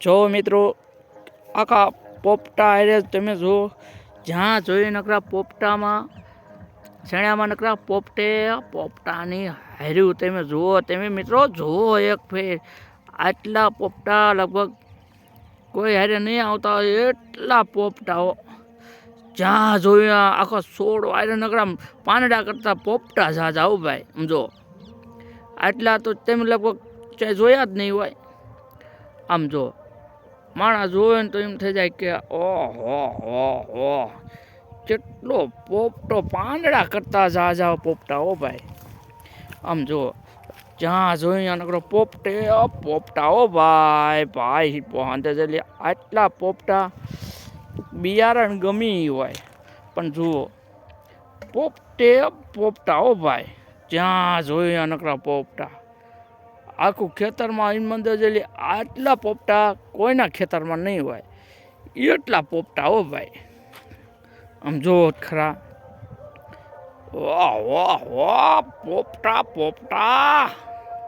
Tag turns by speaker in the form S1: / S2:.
S1: જો મિત્રો આખા પોપટા હારે તમે જુઓ, જ્યાં જોઈએ નકરા પોપટામાં શેણામાં નકરા પોપટાની હાર્યું તમે જુઓ. તમે મિત્રો જુઓ એક ફેર, આટલા પોપટા લગભગ કોઈ હારે નહીં આવતા હોય એટલા પોપટાઓ. જ્યાં જોયું આખો છોડ હારે નકરા પાંદડા કરતા પોપટા ઝાઝા આવું ભાઈ. સમજો આટલા તો તમે લગભગ ચાहे જોયા જ નહીં હોય. આમ જો માણસ જોવે ને તો એમ થઈ જાય કે ઓહો કેટલો પોપટો, પાંદડા કરતા ઝાઝા પોપટા હો ભાઈ. આમ જો જ્યાં જોઈએ નકરો પોપટા હો ભાઈ પહોંચે જલ્દી. આટલા પોપટા બિયારણ ગમી હોય પણ જુઓ પોપટા હો ભાઈ. જ્યાં જોઈએ નકરા પોપટા, આખું ખેતરમાં ઈમંદર જેલી આટલા પોપટા કોઈના ખેતરમાં નહીં હોય એટલા પોપટા હો ભાઈ. આમ જો ખરા, વાહ પોપટા.